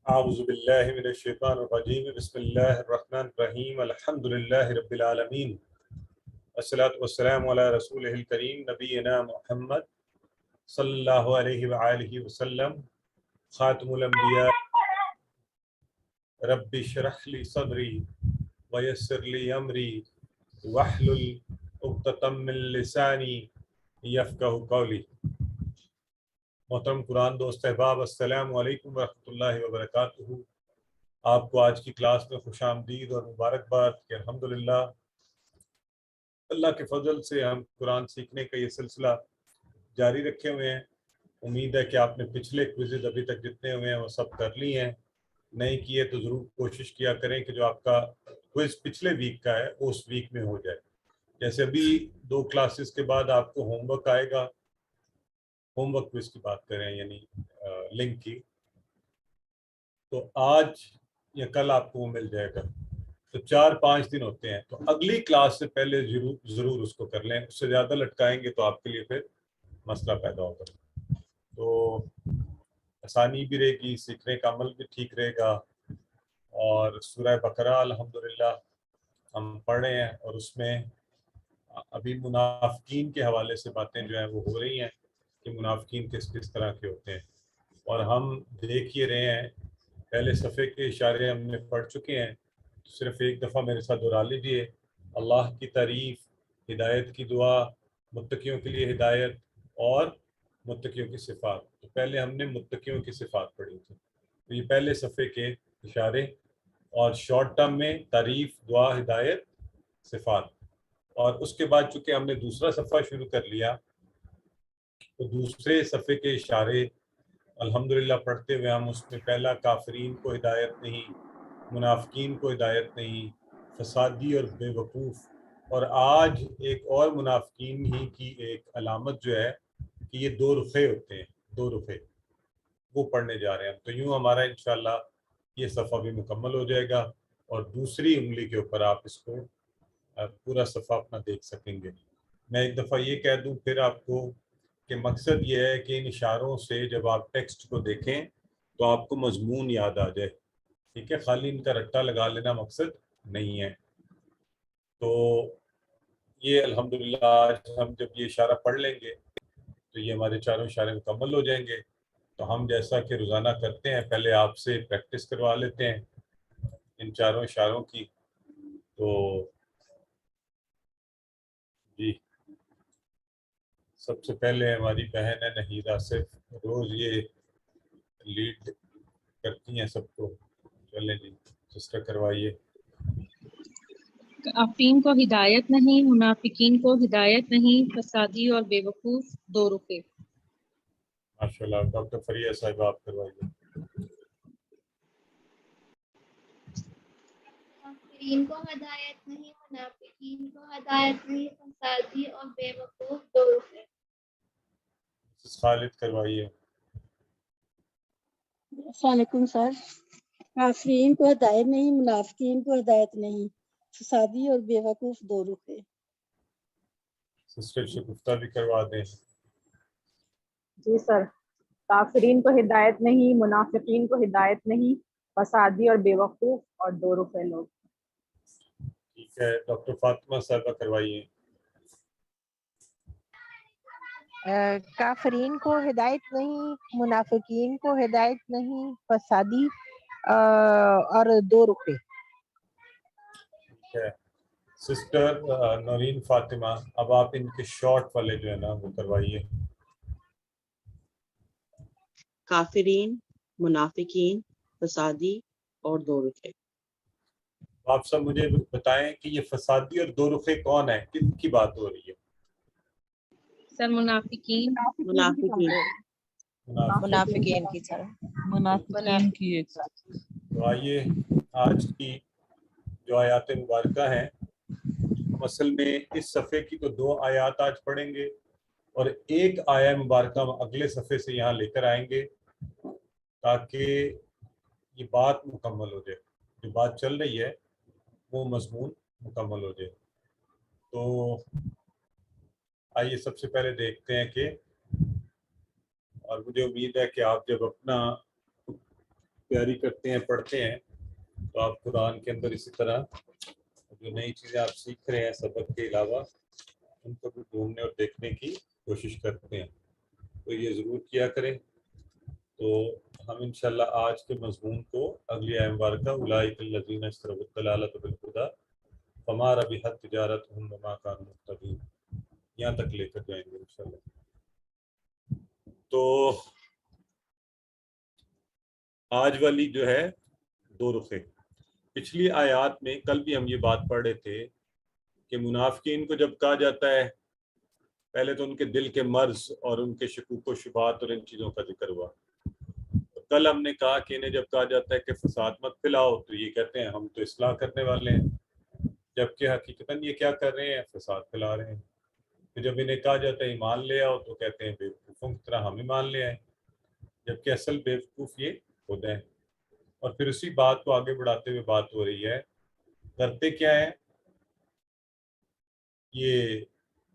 اعوذ باللہ من الشیطان الرجیم بسم اللہ الرحمن الرحیم الحمد للہ رب العالمین والصلاة والسلام علی رسولہ الکریم نبینا محمد صلی اللہ علیہ وآلہ وسلم خاتم الانبیاء رب اشرح لی صدری ویسر لی امری واحلل عقدۃ من لسانی یفقہوا قولی۔ محترم قرآن دوست احباب، السلام علیکم ورحمۃ اللہ وبرکاتہ۔ آپ کو آج کی کلاس میں خوش آمدید اور مبارکباد کہ الحمدللہ اللہ کے فضل سے ہم قرآن سیکھنے کا یہ سلسلہ جاری رکھے ہوئے ہیں۔ امید ہے کہ آپ نے پچھلے کوئزز ابھی تک جتنے ہوئے ہیں وہ سب کر لی ہیں، نہیں کیے تو ضرور کوشش کیا کریں کہ جو آپ کا کوئز پچھلے ویک کا ہے وہ اس ویک میں ہو جائے۔ جیسے ابھی 2 کلاسز کے بعد آپ کو ہوم ورک آئے گا، ہوم ورک کوئز کی بات کریں یعنی لنک کی، تو آج یا کل آپ کو وہ مل جائے گا۔ تو 4-5 دن ہوتے ہیں، تو اگلی کلاس سے پہلے ضرور اس کو کر لیں، اس سے زیادہ لٹکائیں گے تو آپ کے لیے پھر مسئلہ پیدا ہوگا۔ تو آسانی بھی رہے گی، سیکھنے کا عمل بھی ٹھیک رہے گا۔ اور سورہ بقرہ الحمدللہ ہم پڑھ رہے ہیں، اور اس میں ابھی منافقین کے حوالے سے باتیں جو ہیں وہ ہو رہی ہیں کہ منافقین کس طرح کے ہوتے ہیں، اور ہم دیکھ ہی رہے ہیں۔ پہلے صفحے کے اشارے ہم نے پڑھ چکے ہیں، تو صرف ایک دفعہ میرے ساتھ دہرا لیجئے۔ اللہ کی تعریف، ہدایت کی دعا، متقیوں کے لیے ہدایت اور متقیوں کی صفات۔ تو پہلے ہم نے متقیوں کی صفات پڑھی تھی، تو یہ پہلے صفحے کے اشارے، اور شارٹ ٹرم میں تعریف، دعا، ہدایت، صفات۔ اور اس کے بعد چونکہ ہم نے دوسرا صفحہ شروع کر لیا، تو دوسرے صفحے کے اشارے الحمدللہ پڑھتے ہوئے ہم اس میں پہلا کافرین کو ہدایت نہیں، منافقین کو ہدایت نہیں، فسادی اور بے وقوف، اور آج ایک اور منافقین ہی کی ایک علامت جو ہے کہ یہ 2 رخے ہوتے ہیں، 2 رخے، وہ پڑھنے جا رہے ہیں۔ تو یوں ہمارا انشاءاللہ یہ صفحہ بھی مکمل ہو جائے گا، اور دوسری انگلی کے اوپر آپ اس کو پورا صفحہ اپنا دیکھ سکیں گے۔ میں ایک دفعہ یہ کہہ دوں پھر آپ کو کہ مقصد یہ ہے کہ ان اشاروں سے جب آپ ٹیکسٹ کو دیکھیں تو آپ کو مضمون یاد آ جائے، ٹھیک ہے، خالی ان کا رٹا لگا لینا مقصد نہیں ہے۔ تو یہ الحمدللہ آج ہم جب یہ اشارہ پڑھ لیں گے تو یہ ہمارے 4 اشارے مکمل ہو جائیں گے۔ تو ہم جیسا کہ روزانہ کرتے ہیں پہلے آپ سے پریکٹس کروا لیتے ہیں ان 4 اشاروں کی۔ تو جی، سب سے پہلے ہماری بہن ہے نہید آصف، روز یہ لیڈ کرتی ہیں سب کو، چلیں جی سسٹر کروائیے۔ کافرین کو ہدایت نہیں، منافقین کو ہدایت نہیں، فسادی اور بے وقوف 2 رخے۔ ماشاءاللہ، ڈاکٹر فریہ صاحب آپ کروائیے۔ کافرین کو ہدایت نہیں، منافقین کو ہدایت نہیں، فسادی اور بے وقوف 2 رخے۔ خالد کروائیے۔ السلام علیکم سر۔ کافرین کو ہدایت نہیں، منافقین کو ہدایت نہیں، فسادی اور بے وقوف 2 رخے۔ سسٹر شگفتہ بھی کروا دیں۔ جی سر، کافرین کو ہدایت نہیں، منافقین کو ہدایت نہیں، فسادی اور بے وقوف اور 2 رخے لوگ۔ ٹھیک ہے، ڈاکٹر فاطمہ صاحبہ کروائیے۔ کافرین کو ہدایت نہیں، منافقین کو ہدایت نہیں، فسادی اور 2 رخے۔ ٹھیک ہے، سسٹر نورین فاطمہ، اب آپ ان کے شارٹ والے جو ہے نا وہ کروائیے۔ کافرین، منافقین، فسادی اور 2 رخے۔ آپ سب مجھے بتائیں کہ یہ فسادی اور 2 رخے کون ہیں، کن کی بات ہو رہی ہے؟ سر منافقین منافقین۔ منافقین کی طرح۔ منافقین کی ایک ساتھ۔ تو آئیے آج کی جو آیات مبارکہ ہیں، ہم اصل میں اس صفحے کی تو 2 آیات آج پڑھیں گے، اور ایک آیہ مبارکہ ہم اگلے صفحے سے یہاں لے کر آئیں گے تاکہ یہ بات مکمل ہو جائے، جو بات چل رہی ہے وہ مضمون مکمل ہو جائے۔ تو آئیے سب سے پہلے دیکھتے ہیں کہ، اور مجھے امید ہے کہ آپ جب اپنا تیاری کرتے ہیں پڑھتے ہیں تو آپ قرآن کے اندر اسی طرح جو نئی چیزیں آپ سیکھ رہے ہیں سبق کے علاوہ ان کو بھی ڈھونڈنے اور دیکھنے کی کوشش کرتے ہیں، تو یہ ضرور کیا کریں۔ تو ہم انشاءاللہ آج کے مضمون کو اگلی آیت مبارکہ اولئک الذین اشتروا الضلالۃ بالہدی فما ربحت تجارتہم وما کانوا مہتدین، یہاں تک لے کر جائیں گے انشاءاللہ۔ تو آج والی جو ہے دو رخیں، پچھلی آیات میں کل بھی ہم یہ بات پڑھ رہے تھے کہ منافقین کو جب کہا جاتا ہے، پہلے تو ان کے دل کے مرض اور ان کے شکوک و شبہات اور ان چیزوں کا ذکر ہوا۔ کل ہم نے کہا کہ انہیں جب کہا جاتا ہے کہ فساد مت پھیلاؤ تو یہ کہتے ہیں ہم تو اصلاح کرنے والے ہیں، جبکہ حقیقتاً یہ کیا کر رہے ہیں؟ فساد پھیلا رہے ہیں۔ پھر جب انہیں کہا جاتا ہے ایمان لے آؤ تو کہتے ہیں بیوقوفوں کی طرح ہم ایمان لے آئیں، جبکہ اصل بیوقوف یہ خود ہیں۔ اور پھر اسی بات کو آگے بڑھاتے ہوئے بات ہو رہی ہے، کرتے کیا ہیں؟ یہ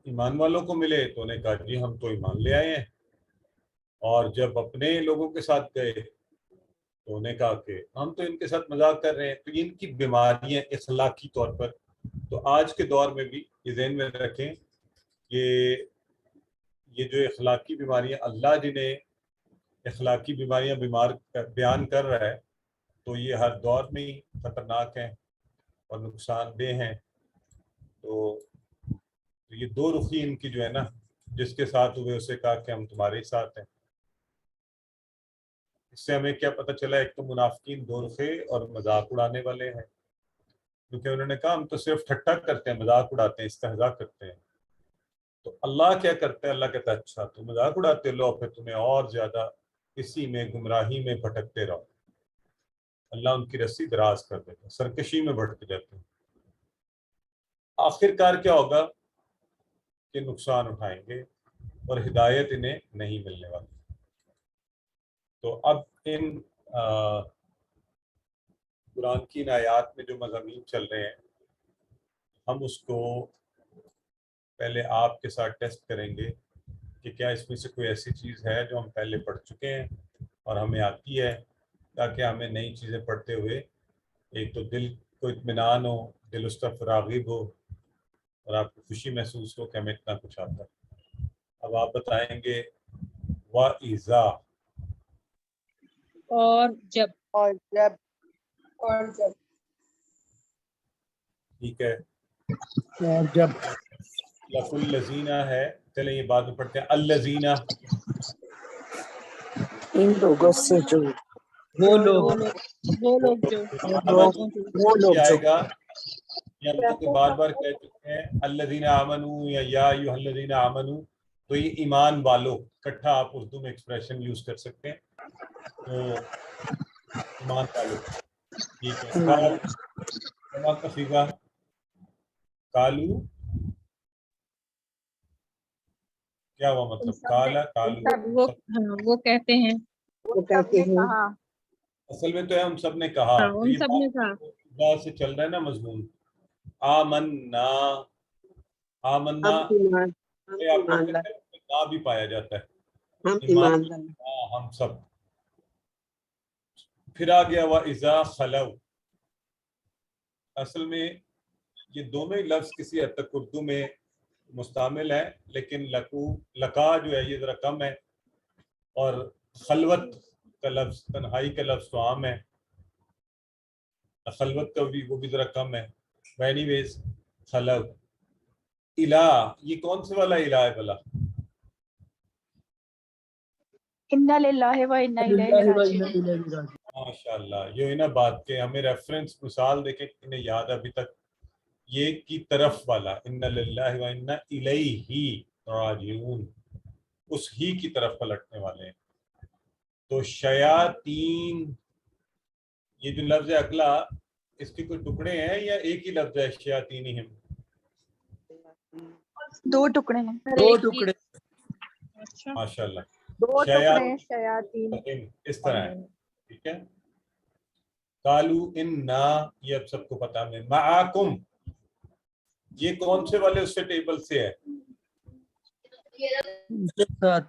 ایمان والوں کو ملے تو انہیں کہا جی ہم تو ایمان لے آئے ہیں، اور جب اپنے لوگوں کے ساتھ گئے تو انہیں کہا کہ ہم تو ان کے ساتھ مذاق کر رہے ہیں۔ تو ان کی بیماریاں اخلاقی طور پر، تو آج کے دور میں بھی یہ ذہن میں رکھیں کہ یہ جو اخلاقی بیماریاں، اللہ جنہیں اخلاقی بیماریاں بیان کر رہا ہے تو یہ ہر دور میں ہی خطرناک ہیں اور نقصان دہ ہیں۔ تو یہ دو رخی ان کی جو ہے نا، جس کے ساتھ ہوئے اسے کہا کہ ہم تمہارے ساتھ ہیں۔ اس سے ہمیں کیا پتہ چلا؟ ایک تو منافقین دو رخے اور مذاق اڑانے والے ہیں، کیونکہ انہوں نے کہا ہم تو صرف ٹھٹا کرتے ہیں، مذاق اڑاتے ہیں، استہزاء کرتے ہیں۔ تو اللہ کیا کرتا ہے؟ اللہ کہتا ہے اچھا تو مذاق اڑاتے لو، پھر تمہیں اور زیادہ اسی میں گمراہی میں بھٹکتے رہو۔ اللہ ان کی رسی دراز کر دیتا ہے، سرکشی میں بھٹک جاتے ہیں۔ آخر کار کیا ہوگا کہ نقصان اٹھائیں گے اور ہدایت انہیں نہیں ملنے والی۔ تو اب ان قرآن کی آیات میں جو مضامین چل رہے ہیں ہم اس کو پہلے آپ کے ساتھ ٹیسٹ کریں گے کہ کیا اس میں سے کوئی ایسی چیز ہے جو ہم پہلے پڑھ چکے ہیں اور ہمیں آتی ہے، تاکہ ہمیں نئی چیزیں پڑھتے ہوئے ایک تو دل کو اطمینان ہو، دل اس طرف راغب ہو اور آپ کو خوشی محسوس ہو کہ ہمیں اتنا کچھ آتا ہے۔ اب آپ بتائیں گے وَإِذَا، اور جب، اور جب، اور جب، ٹھیک ہے، اور جب لَقُ الَّذِينَ ہے، چلیں یہ بعد میں پڑھتے ہیں۔ الَّذِينَ، ان لوگوں سے جو وہ لوگ وہ لوگ جو، وہ لوگ یہ جو آئے گا، یہ ہم لوگ بار بار کہہ چکے ہیں الذین آمنوا یا ایھا الذین آمنوا، تو یہ ایمان والو اکٹھا آپ اردو میں ایکسپریشن یوز کر سکتے ہیں، تو ایمان والو، ٹھیک ہے۔ کما کا صیغہ کالو، کیا ہوا مطلب؟ کالا، کالو، وہ کہتے ہیں، وہ کہتے ہیں کہا، اصل میں تو ہے ہم سب نے کہا، ہاں تو ان یہ سب نے کہا، بات سے چل رہا ہے نا مضمون۔ آمنا، آمنا ہم ایمان یہ آپ ایمان لوگ لائے، نہ بھی پایا جاتا ہے، ہم ایمان ایمان لائے، ہم سب۔ پھر آ گیا وَإِذَا خَلَوْا، اصل میں یہ دونوں ہی لفظ کسی حد تک اردو میں مستعمل ہے، لیکن لقا جو ہے یہ ذرا کم ہے، اور خلوت کا لفظ، تنہائی کا لفظ تو عام ہے، خلوت کا بھی وہ بھی ذرا کم ہے۔ اینی ویز خلو، الہ، یہ کون سے والا الہ ہے بھلا؟ انا للہ و انا الیہ راجعون۔ ماشاءاللہ، یہ ہے نا بات کہ ہمیں ریفرنس مثال دیکھیں انہیں یاد ابھی تک، یہ کی طرف والا انا للہ و انا الیہ راجعون، اس ہی کی طرف پلٹنے والے ہیں۔ تو شیاطین، یہ جو لفظ ہے اگلا، اس کے کوئی ٹکڑے ہیں یا ایک ہی لفظ ہے شیاطینہم؟ دو ٹکڑے ہیں، دو ٹکڑے، اچھا، ماشاءاللہ، دو ٹکڑے شیاطین، اس طرح ہے، ٹھیک ہے۔ قالو انا، یہ اب سب کو پتا ہے، معاکم، یہ کون سے والے اس سے ٹیبل سے ہے؟ ان کے ساتھ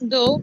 2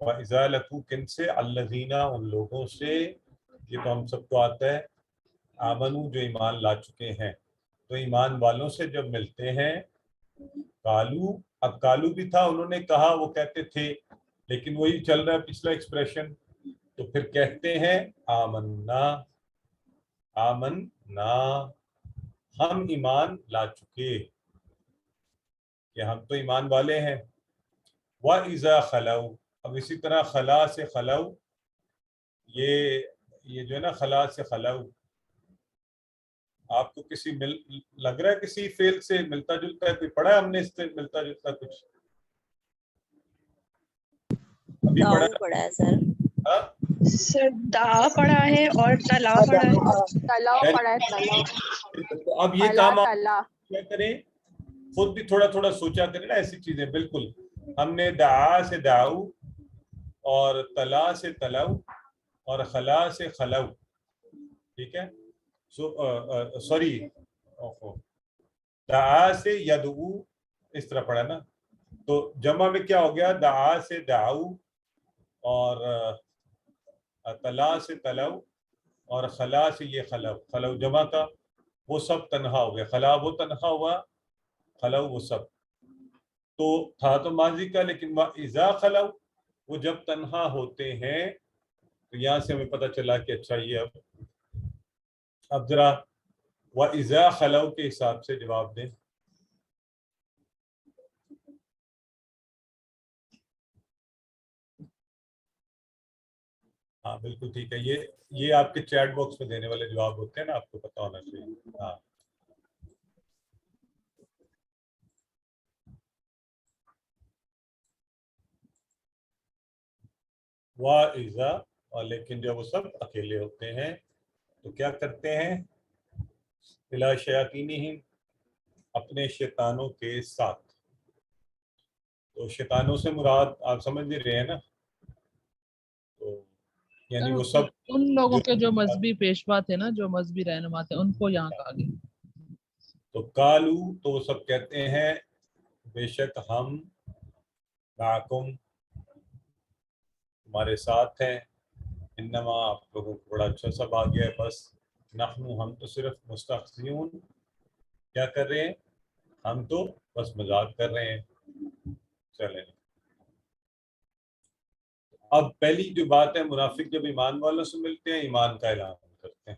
وَإِذَا لَقُوا کن سے الَّذِينَ ان لوگوں سے، یہ تو ہم سب کو آتا ہے، آمنو جو ایمان لا چکے ہیں، تو ایمان والوں سے جب ملتے ہیں، کالو، اب کالو بھی تھا، انہوں نے کہا، وہ کہتے تھے، لیکن وہی چل رہا ہے پچھلا ایکسپریشن، تو پھر کہتے ہیں آمنا، آمنا، ہم ایمان لا چکے، کہ ہم تو ایمان والے ہیں۔ وَإِذَا خَلَوْا، اب اسی طرح خلا سے خلو، یہ جو ہے نا خلا سے خلو، آپ کو کسی لگ رہا ہے کسی فعل سے ملتا جلتا ہے؟ کوئی پڑھا ہے ہم نے اس سے ملتا جلتا کچھ؟ ابھی پڑھا ہے سر۔ ہاں؟ سر دا پڑھا ہے اور تلا پڑھا ہے۔ تلاؤ پڑا ہے، تلاؤ، تو اب یہ کام آپ کیا کریں، خود بھی تھوڑا تھوڑا سوچا کریں نا ایسی چیزیں۔ بالکل ہم نے دعا سے دعو اور تلا سے تلو اور خلا سے خلو، ٹھیک ہے، سوری دعا سے یدعو اس طرح پڑھا نا، تو جمع میں کیا ہو گیا، دعا سے دعو اور تلا سے تلو اور خلا سے یہ خلو، خلو جمع کا، وہ سب تنہا ہو گیا، خلا وہ تنہا ہوا، خلو وہ سب، تو تھا تو ماضی کا، لیکن اذا خلو وہ جب تنہا ہوتے ہیں، تو یہاں سے ہمیں پتہ چلا کہ اچھا یہ اب ذرا وَإِذَا خَلَوْا کے حساب سے جواب دیں۔ ہاں بالکل ٹھیک ہے، یہ آپ کے چیٹ باکس میں دینے والے جواب ہوتے ہیں نا، آپ کو پتہ ہونا چاہیے۔ ہاں وَإِذَا، اور لیکن جب وہ سب اکیلے ہوتے ہیں تو کیا کرتے ہیں، اِلیٰ شیاطینہم، اپنے شیطانوں کے ساتھ، تو شیطانوں سے مراد آپ سمجھ نہیں رہے ہیں نا، تو یعنی وہ سب ان لوگوں کے جو مذہبی پیشوا تھے نا، جو مذہبی رہنما تھے، ان کو یہاں کہا گیا۔ تو کالو، تو وہ سب کہتے ہیں بے شک ہم معکم، تمہارے ساتھ ہیں، انما آپ لوگوں کو بڑا اچھا سب آ گیا ہے، بس نحن، ہم تو صرف مستہزئون، کیا کر رہے ہیں، ہم تو بس مذاق کر رہے ہیں۔ چلیں، اب پہلی جو بات ہے، منافق جب ایمان والوں سے ملتے ہیں ایمان کا اعلان کرتے ہیں،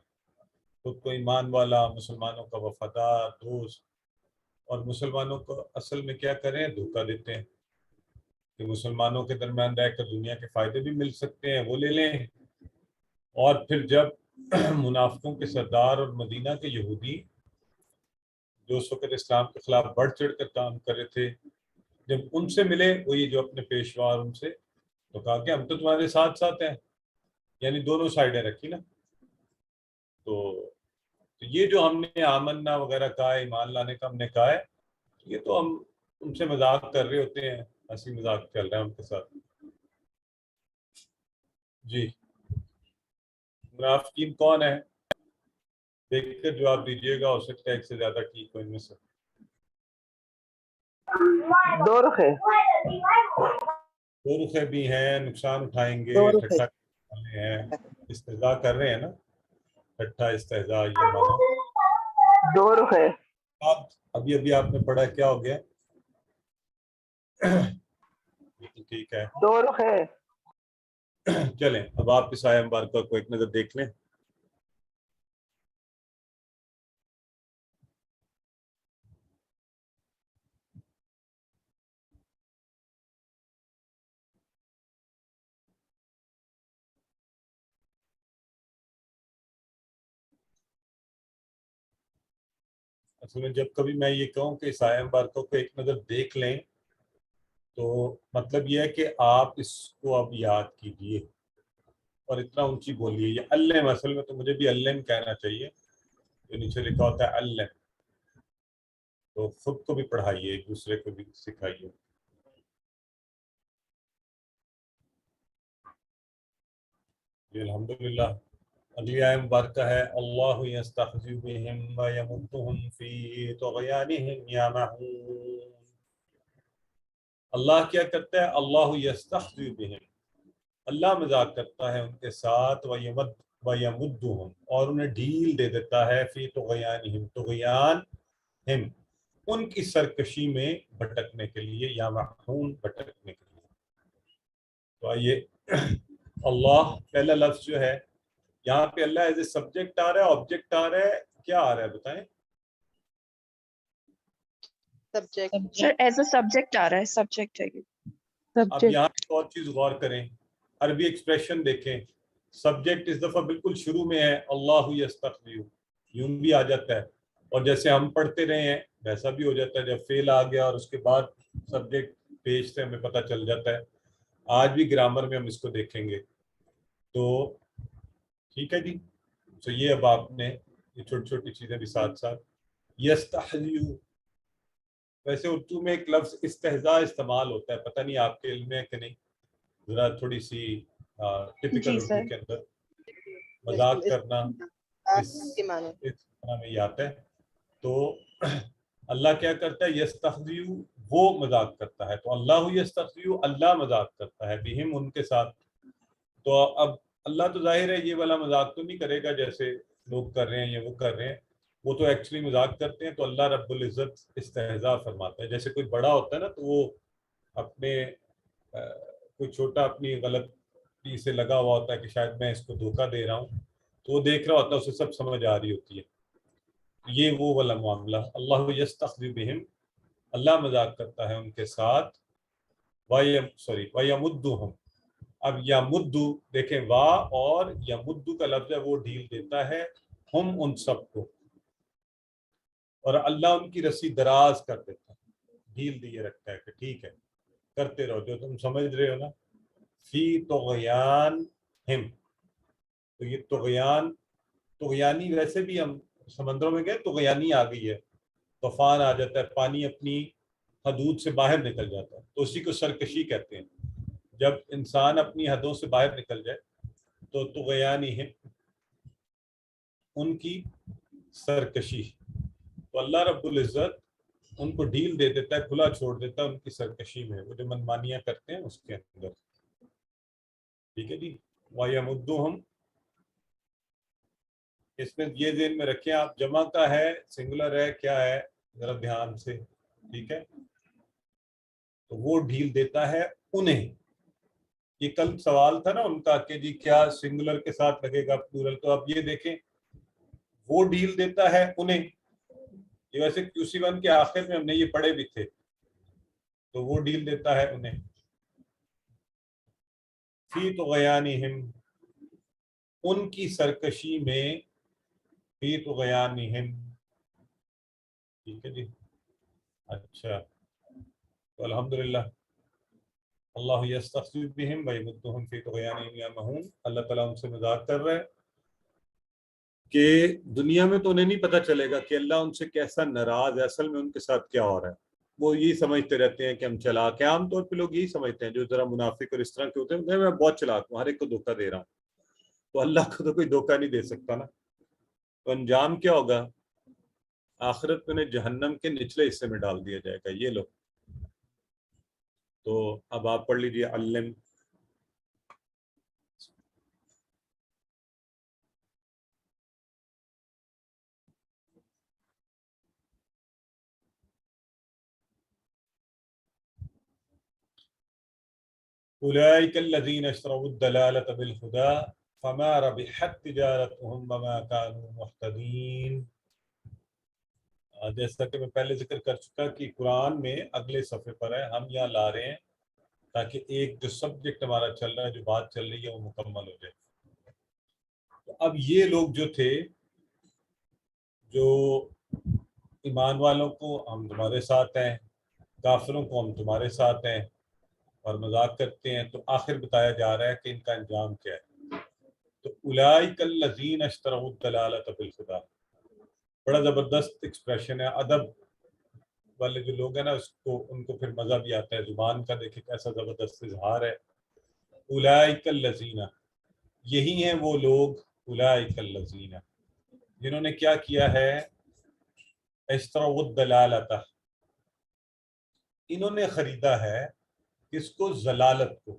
خود کو ایمان والا، مسلمانوں کا وفادار دوست، اور مسلمانوں کو اصل میں کیا کریں، دھوکہ دیتے ہیں کہ مسلمانوں کے درمیان رہ کر دنیا کے فائدے بھی مل سکتے ہیں، وہ لے لیں، اور پھر جب منافقوں کے سردار اور مدینہ کے یہودی جو اس وقت اسلام کے خلاف بڑھ چڑھ کر کام کر رہے تھے، جب ان سے ملے، وہی جو اپنے پیشوا ان سے، تو کہا کہ ہم تو تمہارے ساتھ ساتھ ہیں، یعنی دونوں سائڈیں رکھی نا، تو یہ جو ہم نے آمنا وغیرہ کہا ہے، ایمان لانے کا ہم نے کہا ہے، یہ تو ہم ان سے مذاق کر رہے ہوتے ہیں، ہنسی مذاق چل رہا ہے ان کے ساتھ۔ جی منافقین کون ہے، دیکھ کر جواب دیجیے گا، ہو سکتا ہے ایک سے زیادہ ٹھیک ہو ان میں سے۔ دو رخے بھی ہیں، نقصان اٹھائیں گے، دو رخے ٹھٹا کرنے ہیں، استہزاء کر رہے ہیں نا، ٹھٹا استہزاء، یہ مانو دو رخے آپ ابھی آپ نے پڑھا، کیا ہو گیا، ٹھیک ہے، دو رخے۔ چلیں اب آپ اس آیہ مبارکہ کو ایک نظر دیکھ لیں۔ اصل میں جب کبھی میں یہ کہوں کہ اس آیہ مبارکہ کو ایک نظر دیکھ لیں، تو مطلب یہ ہے کہ آپ اس کو اب یاد کیجئے اور اتنا اونچی بولیے، یہ علم، اصل میں تو مجھے بھی علم کہنا چاہیے، جو نیچے لکھا ہوتا ہے علم، تو خود کو بھی پڑھائیے، ایک دوسرے کو بھی سکھائیے۔ جی الحمدللہ، اگلی آیہ مبارکہ ہے اللہ یستہزئ بہم ویمدھم فی طغیانہم یعمہون۔ اللہ کیا کرتا ہے، اللہ یستہزئ بہم، اللہ مذاق کرتا ہے ان کے ساتھ، وَيَمُدُّهُمْ، اور انہیں ڈھیل دے دیتا ہے، فی طغیانہم، طغیانہم، ان کی سرکشی میں بھٹکنے کے لیے، یا محون بھٹکنے کے لیے۔ تو آئیے اللہ پہلا لفظ جو ہے یہاں پہ اللہ ایز اے سبجیکٹ آ رہا ہے، آبجیکٹ آ رہا ہے، کیا آ رہا ہے بتائیں؟ Subject sir is a subject آ رہا ہے، سبجیکٹ ہے اب یہاں ایک اور چیز غور کریں، عربی ایکسپریشن دیکھیں، سبجیکٹ اس دفعہ بالکل شروع میں ہے، اللہ یستخفی، یوں بھی آ جاتا ہے، اور جیسے ہم پڑھتے رہے ہیں ویسا بھی ہو جاتا ہے، جب فعل آ گیا اور اس کے بعد سبجیکٹ پیج سے ہمیں پتہ چل جاتا ہے۔ آج بھی گرامر میں ہم اس کو دیکھیں گے، تو ٹھیک ہے جی۔ تو یہ اب آپ نے یہ چھوٹی چھوٹی چیزیں بھی ساتھ ساتھ، یستحیی، ویسے اردو میں ایک لفظ استہزاء استعمال ہوتا ہے، پتہ نہیں آپ کے علم میں ہے کہ نہیں، ذرا تھوڑی سی ٹپیکل اردو کے اندر مذاق کرنا اس معنی میں یہ آتا ہے۔ تو اللہ کیا کرتا ہے؟ یستخزی، وہ مذاق کرتا ہے، تو اللہ یستخزی، اللہ مذاق کرتا ہے، بہم، ان کے ساتھ۔ تو اب اللہ تو ظاہر ہے یہ والا مذاق تو نہیں کرے گا جیسے لوگ کر رہے ہیں یا وہ کر رہے ہیں، وہ تو ایکچولی مذاق کرتے ہیں، تو اللہ رب العزت استہزاء فرماتا ہے۔ جیسے کوئی بڑا ہوتا ہے نا تو وہ اپنے کوئی چھوٹا اپنی غلطی سے لگا ہوا ہوتا ہے کہ شاید میں اس کو دھوکہ دے رہا ہوں، تو وہ دیکھ رہا ہوتا ہے، اسے سب سمجھ آ رہی ہوتی ہے، یہ وہ والا معاملہ۔ اللہ یستخزی بہم، اللہ مذاق کرتا ہے ان کے ساتھ، وَيَمُدُّهُمْ، اب یمدو دیکھیں، وا اور یمدو کا لفظ ہے، وہ ڈھیل دیتا ہے ہم، ان سب کو، اور اللہ ان کی رسی دراز کر دیتا ہے، ڈھیل دیے رکھتا ہے کہ ٹھیک ہے کرتے رہو جو تم سمجھ رہے ہو نا، فی طغیان ہم، تو یہ طغیان، طغیانی ویسے بھی ہم سمندروں میں گئے، طغیانی آ گئی ہے، طوفان آ جاتا ہے، پانی اپنی حدود سے باہر نکل جاتا ہے، تو اسی کو سرکشی کہتے ہیں، جب انسان اپنی حدوں سے باہر نکل جائے تو طغیانہم، ان کی سرکشی، تو اللہ رب العزت ان کو ڈھیل دے دیتا ہے، کھلا چھوڑ دیتا ہے ان کی سرکشی میں، وہ جو منمانیاں کرتے ہیں اس کے اندر، ٹھیک ہے جی۔ وَيَمُدُّهُمْ، اس میں یہ ذہن میں رکھیں آپ، جمع کا ہے، سنگولر ہے، کیا ہے ذرا دھیان سے، ٹھیک ہے، تو وہ ڈھیل دیتا ہے انہیں، یہ کل سوال تھا نا ان کا کہ جی کیا سنگولر کے ساتھ لگے گا پلورل، تو اب یہ دیکھیں وہ ڈھیل دیتا ہے انہیں، یہ ویسے QC1 کے آخر میں ہم نے یہ پڑھے بھی تھے، تو وہ ڈھیل دیتا ہے انہیں، فی طغیانہم، ان کی سرکشی میں، فی طغیانہم، ٹھیک ہے جی۔ اچھا، تو الحمدللہ، اللہ یستخفی بہم ویمدہم فی طغیانہم یعمہون، اللہ تعالیٰ ان سے مذاق کر رہا ہے کہ دنیا میں تو انہیں نہیں پتہ چلے گا کہ اللہ ان سے کیسا ناراض ہے، اصل میں ان کے ساتھ کیا ہو رہا ہے، وہ یہی سمجھتے رہتے ہیں کہ ہم چلاک ہیں، عام طور پہ لوگ یہی سمجھتے ہیں جو ذرا منافق اور اس طرح کے ہوتے ہیں، میں بہت چلاک ہوں، ہر ایک کو دھوکہ دے رہا ہوں، تو اللہ کو تو کوئی دھوکہ نہیں دے سکتا نا، تو انجام کیا ہوگا؟ آخرت میں انہیں جہنم کے نچلے حصے میں ڈال دیا جائے گا یہ لوگ۔ تو اب آپ پڑھ لیجیے علم، اولئک الذین اشتروا الضلالۃ بالہدی فما ربحت تجارتهم وما كانوا مهتدین۔ جیسا کہ میں پہلے ذکر کر چکا کہ قرآن میں اگلے صفحے پر ہے، ہم یہاں لا رہے ہیں تاکہ ایک جو سبجیکٹ ہمارا چل رہا ہے، جو بات چل رہی ہے، وہ مکمل ہو جائے۔ تو اب یہ لوگ جو تھے، جو ایمان والوں کو ہم تمہارے ساتھ ہیں، کافروں کو ہم تمہارے ساتھ ہیں، اور مذاق کرتے ہیں، تو آخر بتایا جا رہا ہے کہ ان کا انجام کیا ہے۔ تو اولئک الذین اشتروا الضلالۃ بالہدی، بڑا زبردست ایکسپریشن ہے، ادب والے جو لوگ ہیں نا اس کو، ان کو پھر مزہ بھی آتا ہے، زبان کا دیکھیں کیسا زبردست اظہار ہے۔ اولئک الذین، یہی ہیں وہ لوگ، اولئک الذین، جنہوں نے کیا کیا ہے؟ اشتروا الضلالۃ، انہوں نے خریدا ہے کس کو؟ ضلالت کو،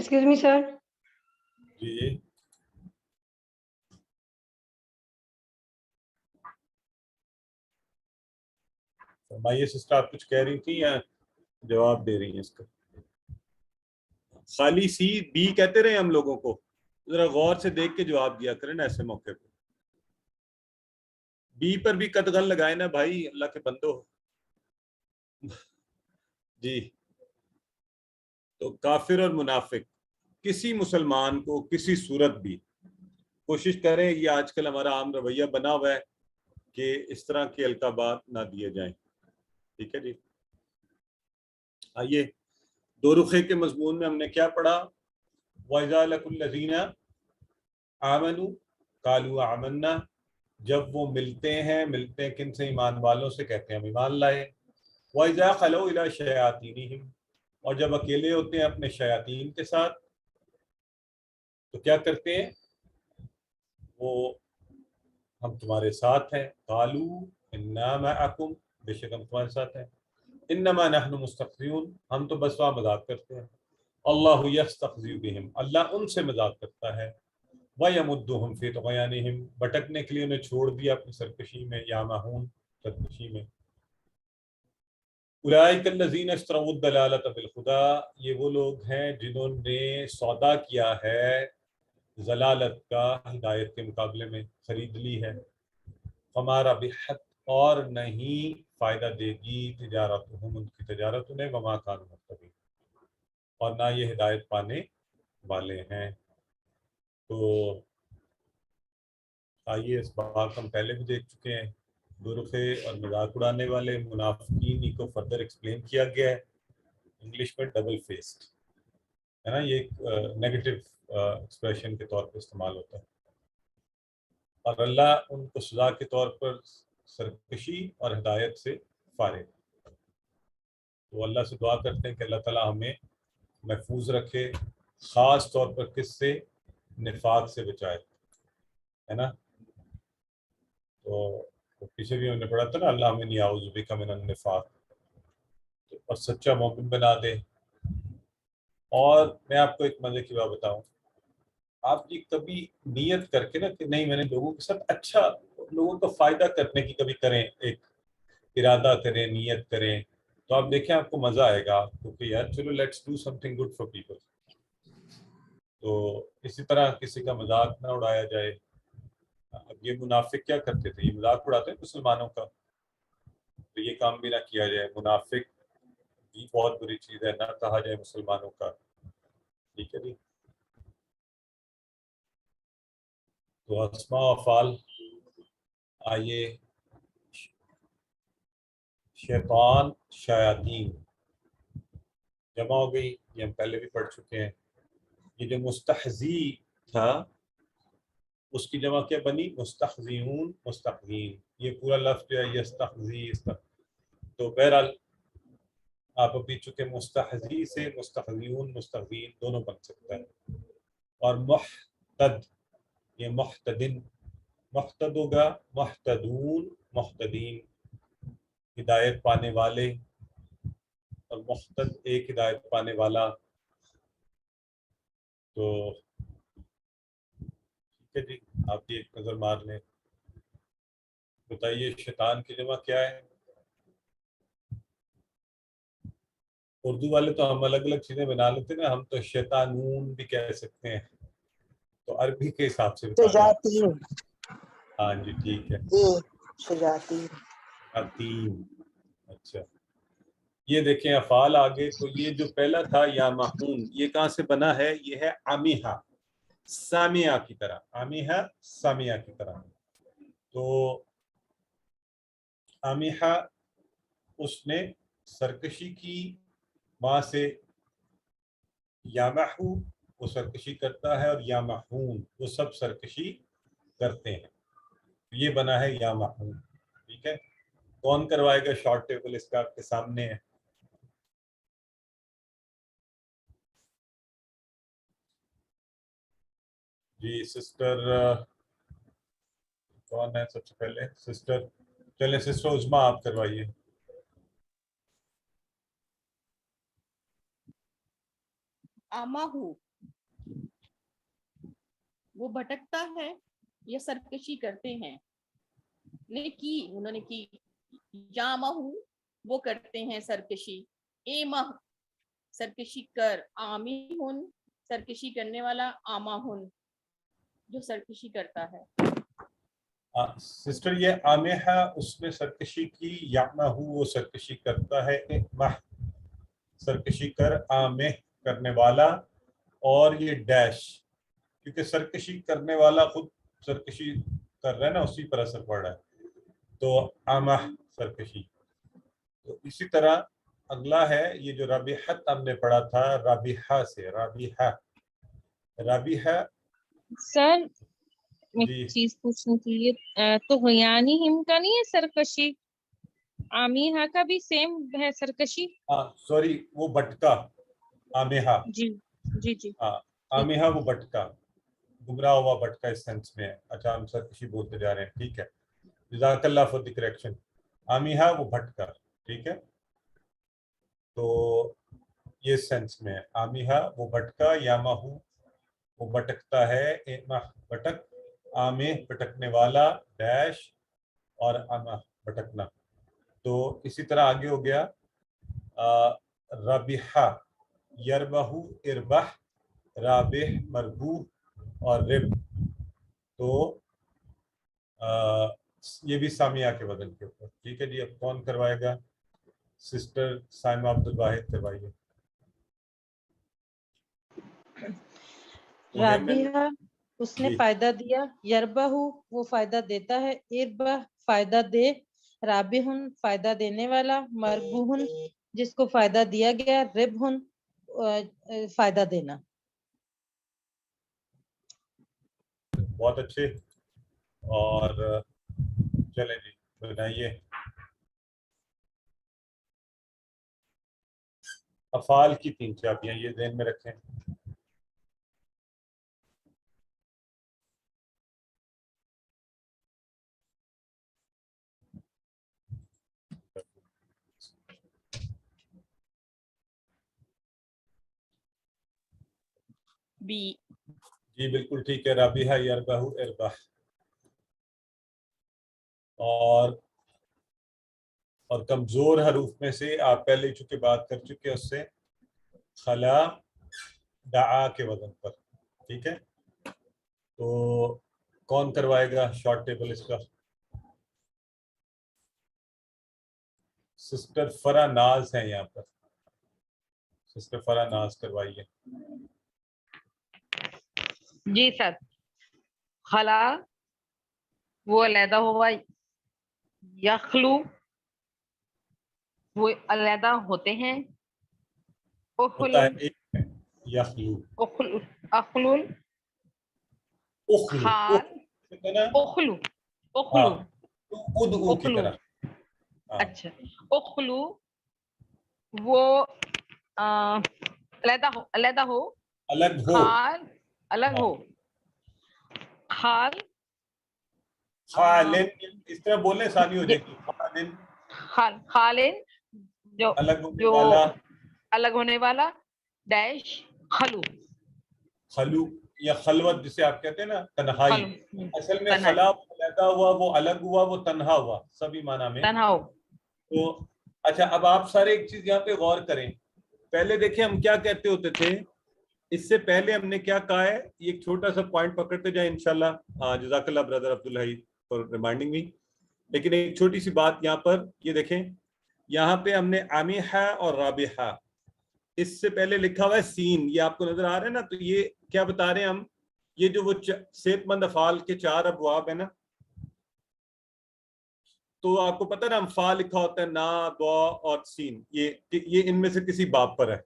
Excuse me, sir. جی فرمائیے سسٹر، آپ کچھ کہہ رہی تھی یا جواب دے رہی ہیں اس کا؟ خالی سی بی کہتے رہے ہم لوگوں کو، ذرا غور سے دیکھ کے جواب دیا کریں نا ایسے موقع پہ. بی پر بھی قدغن لگائے نا بھائی، اللہ کے بندو. جی تو کافر اور منافق کسی مسلمان کو کسی صورت بھی کوشش کریں، یہ آج کل ہمارا عام رویہ بنا ہوا ہے کہ اس طرح کے القابات نہ دیے جائیں. ٹھیک ہے جی. آئیے دو رخے کے مضمون میں ہم نے کیا پڑھا؟ وَإِذَا لَقُوا الَّذِينَ آمَنُوا قَالُوا آمَنَّا، جب وہ ملتے ہیں کن سے؟ ایمان والوں سے، کہتے ہیں ہم ایمان لائے. وَإِذَا خَلَوْا إِلَىٰ شَيَاطِينِهِمْ، اور جب اکیلے ہوتے ہیں اپنے شیاطین کے ساتھ تو کیا کرتے ہیں؟ وہ ہم تمہارے ساتھ ہیں. قَالُوا إِنَّا مَعَكُمْ، بے شک ہم تمہارے ساتھ ہیں. انما نحن مستخزئون، ہم تو بس وہاں مذاق کرتے ہیں. اللہ یستخزئ بہم، اللہ ان سے مذاق کرتا ہے. ویمدہم فی طغیانہم، بھٹکنے کے لیے انہیں چھوڑ دیا اپنی سرکشی میں، یامہون سرکشی میں. اولئک الذین اشتروا الضلالۃ بالہدی، یہ وہ لوگ ہیں جنہوں نے سودا کیا ہے ضلالت کا ہدایت کے مقابلے میں، خرید لی ہے. فما ربحت، اور نہیں فائدہ دے گی تجارتہم، ان کی تجارت انہیں، وما کانوا مہتدین، اور نہ یہ ہدایت پانے والے ہیں. تو آئیے اس بات ہم پہلے بھی دیکھ چکے ہیں، دو رخے اور مذاق اڑانے والے منافقین کو فردر ایکسپلین کیا گیا ہے. انگلش میں ڈبل فیسڈ ہے نا، یہ ایک نیگیٹو ایکسپریشن کے طور پر استعمال ہوتا ہے. اور اللہ ان کو سزا کے طور پر سرکشی اور ہدایت سے فارغ. تو اللہ سے دعا کرتے ہیں کہ اللہ تعالیٰ ہمیں محفوظ رکھے، خاص طور پر کس سے؟ نفاق سے بچائے، ہے نا. تو پیچھے بھی ہم نے پڑھا تھا نا، اللہ من یعوذ بک من النفاق، اور سچا مومن بنا دے. اور میں آپ کو ایک مزے کی بات بتاؤں، آپ یہ کبھی نیت کر کے نا کہ نہیں میں نے لوگوں کے ساتھ اچھا، لوگوں کو فائدہ کرنے کی کبھی کریں، ایک ارادہ کریں، نیت کریں، تو آپ دیکھیں آپ کو مزہ آئے گا، کیونکہ یار چلو let's do some thing good for people. تو اسی طرح کسی کا مذاق نہ اڑایا جائے. اب یہ منافق کیا کرتے تھے؟ یہ مذاق اڑاتے ہیں مسلمانوں کا، تو یہ کام بھی نہ کیا جائے. منافق بھی بہت بری چیز ہے، نہ کہا جائے مسلمانوں کا. ٹھیک ہے جی. تو اسماء و افعال، آئیے شیطان شیاطین جمع ہو گئی، یہ ہم پہلے بھی پڑھ چکے ہیں. یہ جو مستحزی تھا اس کی جمع کیا بنی؟ مستحزیون، مستحزین. یہ پورا لفظ جو ہے یستحزی، تو بہرحال آپ ابھی چکے مستحزی سے مستحزیون، مستحزین دونوں بن سکتا ہے. اور محتد، یہ محتدن، محتد ہوگا، محتدون، محتدین ہدایت پانے والے، اور محتد ایک ہدایت پانے والا. تو ٹھیک ہے جی، آپ بھی ایک نظر مار لیں. بتائیے شیطان کی جمع کیا ہے؟ اردو والے تو ہم الگ الگ چیزیں بنا لیتے ہیں نا، ہم تو شیطانون بھی کہہ سکتے ہیں، تو عربی کے حساب سے بتا دیں. شجاعتین. ہاں جی ٹھیک ہے، جی شجاعتین. عتیم. اچھا یہ دیکھیں افعال آگے. تو یہ جو پہلا تھا یا محون، یہ کہاں سے بنا ہے؟ یہ ہے عمیہ، سامیہ کی طرح، عمیہ سامیہ کی طرح. تو عمیہ اس نے سرکشی کی، وہاں سے یامحو وہ سرکشی کرتا ہے، اور یامحون وہ سب سرکشی کرتے ہیں. یہ بنا ہے یامحون. ٹھیک ہے، کون کروائے گا شارٹ ٹیبل؟ اس کا آپ کے سامنے ہے. جی سسٹر کون ہے سب سے پہلے؟ سسٹر، چلیں سسٹر عظما آپ کروائیے. آماہو. وہ بھٹکتا ہے یا سرکشی کرتے ہیں. نے کی انہوں نے کی. یامہ وہ کرتے ہیں سرکشی. ایمہ سرکشی کر. آمیہن سرکشی کرنے والا. آماہن جو سرکشی کرتا ہے. سسٹر یہ آمیہ اس میں سرکشی کی، یامہ وہ سرکشی کرتا ہے، مح سرکشی کر، آمہ کرنے والا، اور یہ ڈیش کیونکہ سرکشی کرنے والا خود سرکشی کر رہا ہے نا، اسی پر اثر پڑ رہا ہے، تو آمہ سرکشی. تو اسی طرح اگلا ہے یہ جو رابحت ہم نے پڑھا تھا، رابحہ سے رابحہ. رابحہ سر میں جی چیز پوچھنی تھی، تو غیانی ہم کا نہیں ہے سرکشی؟ آمیہ کا بھی سیم ہے سرکشی؟ سوری وہ بٹکا آمیہ. جی جی جی آمیہ وہ بٹکا، گمراہ ہوا بٹکا اس سینس میں ہے. اچھا ہم سرکشی بولتے جا رہے ہیں، ٹھیک ہے، جزاک اللہ فار دی کریکشن. آمیہ وہ بھٹکا، ٹھیک ہے، تو یہ سینس میں ہے. آمیہ وہ بھٹکا، یامہ وہ بھٹکتا ہے، ایمہ بھٹک، آمہ بھٹکنے والا، ڈیش، اور آمہ بھٹکنا. تو اسی طرح آگے ہو گیا رابحہ، یربہ اربح، رابح مربوح اور رب. تو یہ بھی سامیہ کے وزن کے اوپر. ٹھیک ہے جی، اب کون کروائے گا؟ سسٹر سائمہ عبد الواحد کروائیے. رابحہ اس نے جی فائدہ دیا، یربہ وہ فائدہ دیتا ہے، اربہ فائدہ دے، رابحن فائدہ دینے والا، مربوحن جس کو فائدہ دیا گیا، ربحن فائدہ دینا. بہت اچھے. اور چلیں جی بنائیے. افعال کی 3 چابیاں یہ ذہن میں رکھیں. بی جی بالکل ٹھیک ہے، رابحہ یربہ اربح. اور کمزور حروف میں سے آپ پہلے چونکہ بات کر چکے اس سے خلا دعا کے وزن پر. ٹھیک ہے، تو کون کروائے گا شارٹ ٹیبل اس کا؟ سسٹر فرا ناز ہیں یہاں پر. سسٹر فرا ناز کروائیے. جی سر. خلا وہ علیحدہ ہوا، یخلو وہ علیحدہ ہوتے ہیں، ہوتا ہے ایک میں، یخلو، اخلول اخلو، خال اخلو ہاں اخلو ادعو کی اخلو. طرح. اچھا اخلو وہ علیحدہ ہو، الگ ہو، خال الگ ہو، خال خالن اس طرح بولنے ثانی ہو جائے گی. خالن خالن جو الگ ہونے والا، الگ ہونے والا، ڈیش خلو. خلو یا خلوت جسے آپ کہتے ہیں نا، تنہائی. اصل میں خلا علیحدہ ہوا، وہ الگ ہوا، وہ تنہا ہوا، سبھی معنی میں تنہا ہو. تو اچھا اب آپ سارے ایک چیز یہاں پہ غور کریں. پہلے دیکھیں ہم کیا کہتے ہوتے تھے، اس سے پہلے ہم نے کیا کہا ہے، یہ ایک چھوٹا سا پوائنٹ پکڑتے جائیں انشاءاللہ. جزاک اللہ برادر عبدالحی فار ریمائنڈنگ می. لیکن ایک چھوٹی سی بات یہاں پر یہ دیکھیں، یہاں پہ ہم نے آمیہ اور رابحہ، اس سے پہلے لکھا ہوا ہے سین، یہ آپ کو نظر آ رہا ہے نا. تو یہ کیا بتا رہے ہیں ہم، یہ جو وہ صحت مند افعال کے 4 ابواب ہیں نا، تو آپ کو پتہ نا امفال لکھا ہوتا ہے نا، با اور سین، یہ ان میں سے کسی باب پر ہے.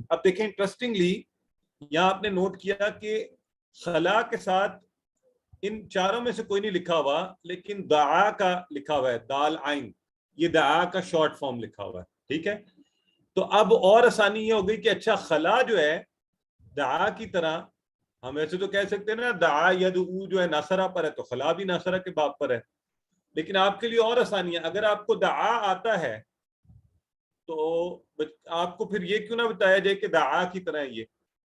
اب دیکھیں انٹرسٹنگلی یہاں آپ نے نوٹ کیا کہ خلا کے ساتھ ان 4 میں سے کوئی نہیں لکھا ہوا، لیکن دعا کا لکھا ہوا ہے، دال عین، یہ دعا کا شارٹ فارم لکھا ہوا ہے. ٹھیک ہے، تو اب اور آسانی یہ ہو گئی کہ اچھا خلا جو ہے دعا کی طرح، ہم ایسے تو کہہ سکتے ہیں نا دعا یدعو جو ہے ناصرہ پر ہے، تو خلا بھی ناصرہ کے باب پر ہے. لیکن آپ کے لیے اور آسانی ہے، اگر آپ کو دعا آتا ہے تو آپ کو پھر یہ کیوں نہ بتایا جائے کہ دعا کی طرح یہ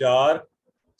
4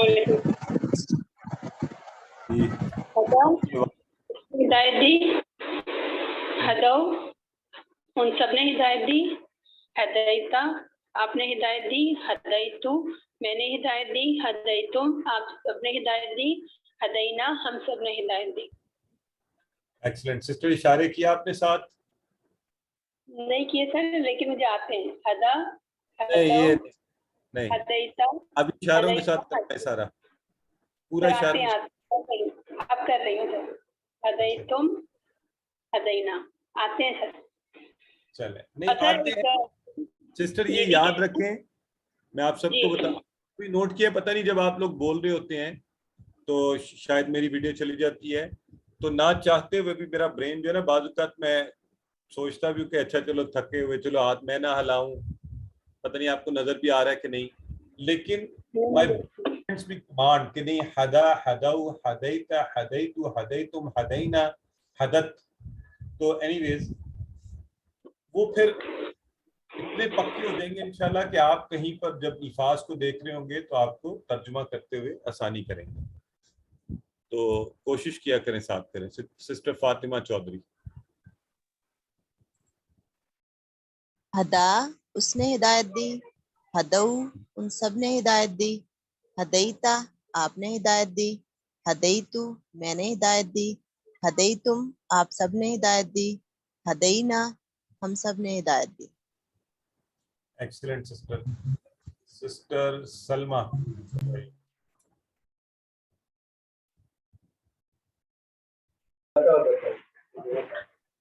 جی ہدایت دی، ہدو ان سب نے ہدایت دی، ہدایتا آپ نے ہدایت دی، ہدایتو میں نے ہدایت دی، ہدایتم آپ سب نے ہدایت دی، ہدینا ہم سب نے ہدایت دی. ایکسلنٹ سسٹر، اشارے کیا آپ نے ساتھ؟ نہیں کیے سر لیکن مجھے آتے ہیں. ہدا یہ نہیں، ہدیتا اب اشاروں کے ساتھ کرنا ہے سارا، پورا اشارہ. آپ کر رہی ہوں سر. ہدیتم ہدینا آتے ہیں سر. چلے نہیں آتے ہیں سسٹر، یہ یاد رکھیں، میں آپ سب کو بتا کوئی نوٹ کیا، پتہ نہیں جب آپ لوگ بول رہے ہوتے ہیں تو شاید میری ویڈیو چلی جاتی ہے، تو نہ چاہتے ہوئے بھی میرا برین جو ہے نا بعض اوقات میں سوچتا بھی ہوں کہ اچھا چلو تھکے ہوئے چلو ہاتھ میں نہ ہلاؤں، پتہ نہیں آپ کو نظر بھی آ رہا ہے کہ نہیں، لیکن کمانڈ کہ نہیں ہدا ہدو ہدیتا ہدیتو ہدیتم ہدینا ہدت، تو اینی ویز وہ پھر اتنے پکے ہو جائیں گے انشاءاللہ کہ آپ کہیں پر جب الفاظ کو دیکھ رہے ہوں گے تو آپ کو ترجمہ کرتے ہوئے آسانی کریں گے، تو کوشش کیا کریں ساتھ کریں. سسٹر فاطمہ چودھری. ہدا اس نے ہدایت دی، ہدو ان سب نے ہدایت دی، ہدیتا آپ نے ہدایت دی، ہدیتو میں نے ہدایت دی، ہدیتم آپ سب نے ہدایت دی، ہدینا ہم سب نے ہدایت دی. Excellent sister. سسٹر سلمہ.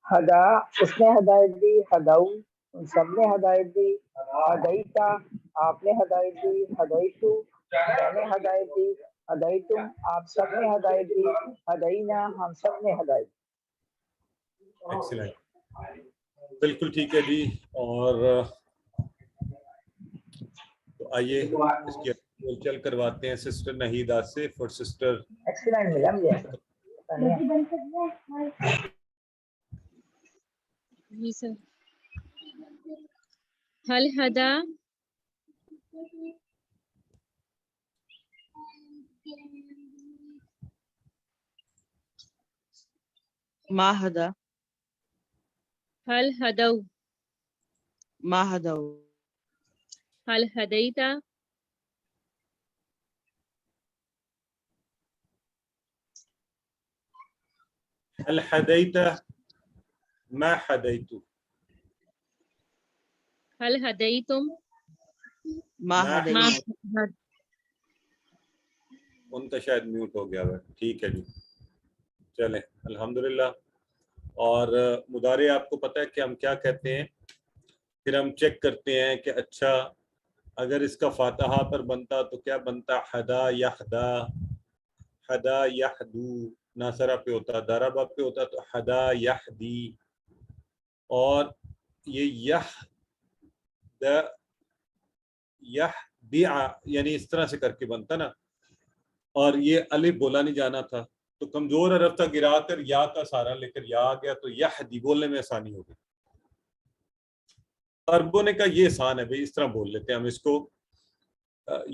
ہدا اس نے ہدایت دی، ہدو ان سب نے ہدایت دی، ہدیتا آپ نے ہدایت دی، ہدیتو میں نے ہدایت دی، ہدیتم آپ سب نے ہدایت دی، ہدینا ہم سب نے ہدایت دی. ایکسلنٹ، بالکل ٹھیک ہے جی. اور تو آئیے اس کی چل کرواتے ہیں سسٹر نہیدہ سے فور سسٹر. ایکسلنٹ ملا مجھے. جی سر. حل ہدا ما ہدا حل ہدو ما ہدو حل ہدیتا هل حديت ما حديت حل ہدیتم ما ما ہدیت. ان کا شاید میوٹ ہو گیا ہے. ٹھیک ہے جی، چلیں الحمدللہ. اور مضارع آپ کو پتہ ہے کہ ہم کیا کہتے ہیں، پھر ہم چیک کرتے ہیں کہ اچھا اگر اس کا فاتحہ پر بنتا تو کیا بنتا، حدا یحدا، حدا یحدو، ناصرہ پہ ہوتا، داربہ پہ ہوتا تو حدا یحدی، اور یہ یحدع یعنی اس طرح سے کر کے بنتا نا، اور یہ الف بولا نہیں جانا تھا تو کمزور حرف تھا گرا کر یا کا سارا لے کر یا آ گیا تو یحدی بولنے میں آسانی ہوگی. عربوں نے کہا یہ آسان ہے بھائی اس طرح بول لیتے ہیں ہم اس کو،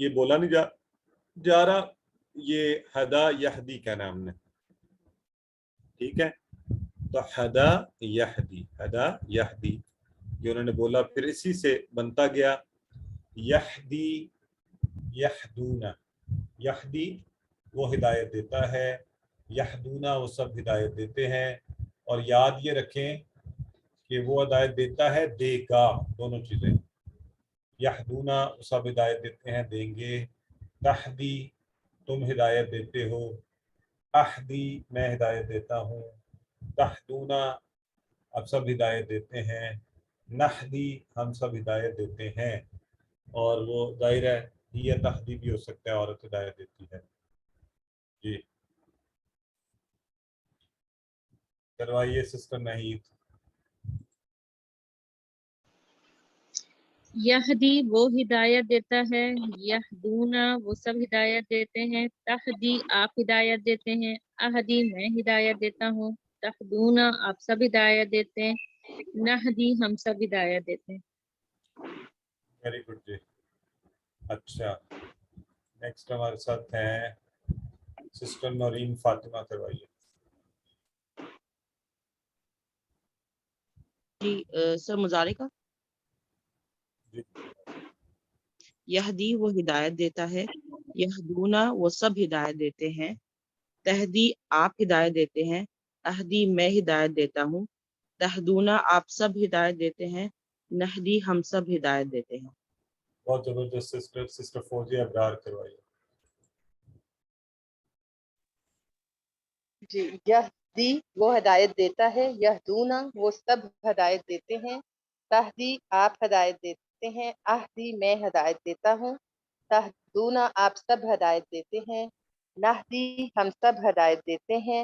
یہ بولا نہیں جا رہا، یہ حدا یحدی کہنا ہم نے. ٹھیک ہے، تو حدا یحدی، حدا یحدی یہ انہوں نے بولا، پھر اسی سے بنتا گیا یحدی یحدونا. یحدی وہ ہدایت دیتا ہے، یحدونا وہ سب ہدایت دیتے ہیں. اور یاد یہ رکھیں کہ وہ ہدایت دیتا ہے دے گا، دونوں چیزیں. یحدونا وہ سب ہدایت دیتے ہیں دیں گے، تحدی تم ہدایت دیتے ہو، احدی میں ہدایت دیتا ہوں، تحدونا اب سب ہدایت دیتے ہیں، نحدی ہم سب ہدایت دیتے ہیں. اور وہ ظاہر ہے یہ تحدی بھی ہو سکتا ہے، عورت ہدایت دیتی ہے. جی کروائیے سسٹر نحید. یہدی وہ ہدایت دیتا ہے، یہدونا وہ سب ہدایت دیتے ہیں، تہدی آپ ہدایت دیتے ہیں، اہدی میں ہدایت دیتا ہوں، تہدونا آپ سب ہدایت دیتے ہیں، نہدی ہم سب ہدایت دیتے ہیں. ویری گڈ جی. اچھا نیکسٹ نیکسٹ ہمارے ساتھ ہیں سسٹر نورین فاطمہ، کروائیے. جی سر مضارع کا یہدی وہ ہدایت دیتا ہے، یہدونا وہ سب ہدایت دیتے ہیں، تہدی آپ ہدایت دیتے ہیں، اہدی میں ہدایت دیتا ہوں، تہدونا آپ سب ہدایت دیتے ہیں، نہدی ہم سب ہدایت دیتے ہیں. بہت زبردست سسٹر فوزیہ ابرار، کروائیے. جی یہدی وہ ہدایت دیتا ہے، یہدونا وہ سب ہدایت دیتے ہیں، تہدی آپ ہدایت دیتے ہیں، اہدی میں ہدایت دیتا ہوں، تہدونا آپ سب ہدایت دیتے ہیں، نہدی ہم سب ہدایت دیتے ہیں،